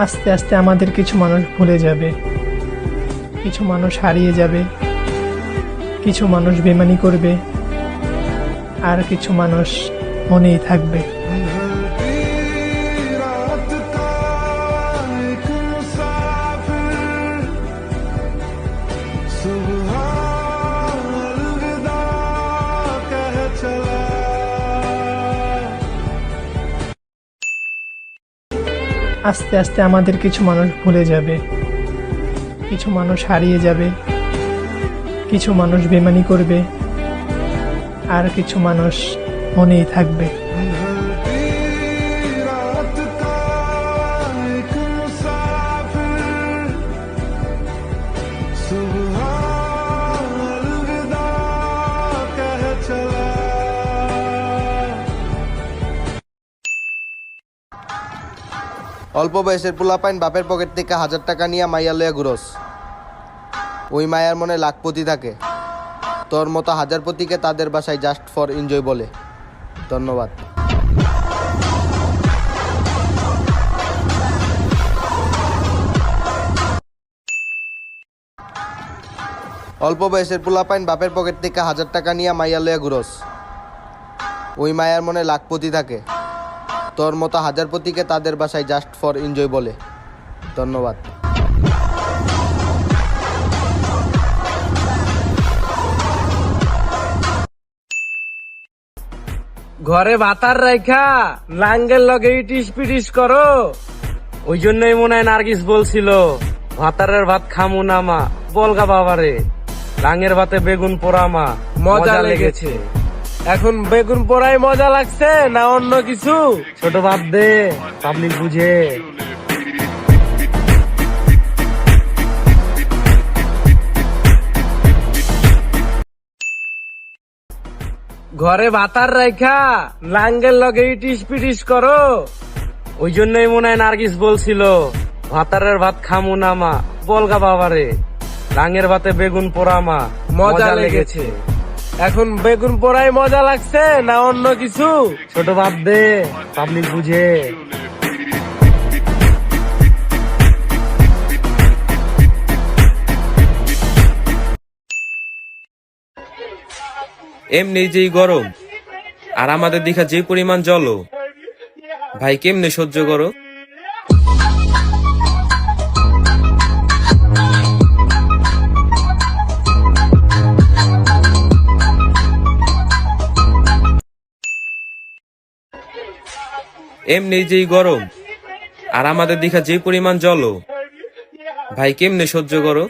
আস্তে আস্তে আমাদের কিছু মানুষ ভুলে যাবে, কিছু মানুষ হারিয়ে যাবে, কিছু মানুষ বেমানি করবে, আর কিছু মানুষ মনেই থাকবে। আস্তে আস্তে আমাদের কিছু মানুষ ভুলে যাবে, কিছু মানুষ হারিয়ে যাবে, কিছু মানুষ বেমানি করবে, আর কিছু মানুষ মনেই থাকবে। অল্প বয়সের পোলাপাইন বাপের পকেট থেকে 1000 টাকা নিয়ে মাইয়া লইয়া ঘুরস। ওই মায়ার মনে লাখপতি থাকে। তোর মতো হাজারপতিকে তাদের বাসায় জাস্ট ফর এনজয় বলে। ধন্যবাদ। অল্প বয়সের পোলাপাইন বাপের পকেট থেকে 1000 টাকা নিয়ে মাইয়া লইয়া ঘুরস। ওই মায়ার মনে লাখপতি থাকে। তোর মতো হাজারপতিকে তাদের বাসায় জাস্ট ফর এনজয় বলে। ধন্যবাদ। ঘরে ভাতার রাইখা লাঙ্গের লগে ইটিস পিটিস করো, ওই জন্যই মনে হয় নার্গিস বলছিল ভাতারের ভাত খামু না মা। বলগা বাবারে, লাঙ্গের ভাতে বেগুন পোড়া মা, মজা লেগেছে। এখন বেগুন পোড়াই মজা লাগছে না অন্য কিছু? ছোট বাদ দে, পাবলিক বুঝে। ঘরে ভাতার রাইখা লাঙ্গের লগে ইটিস পিটিস করো, ওই জন্যই মনে হয় নার্গিস বলছিল ভাতারের ভাত খামু না মা। বলগা বাবারে, লাঙ্গের ভাতে বেগুন পোড়া মা, মজা লেগেছে। এখন বেগুন পোড়াই মজা লাগছে না অন্য কিছু? ছোট বাদ দে, পাবলিক বুঝে। এমনি যেই গরম আর আমাদের দেখা যে পরিমাণ জল, ভাই কেমনে সহ্য করো? এমনি যেই গরম আর আমাদের দেখা যে পরিমাণ জল, ভাই কেমনে সহ্য করো?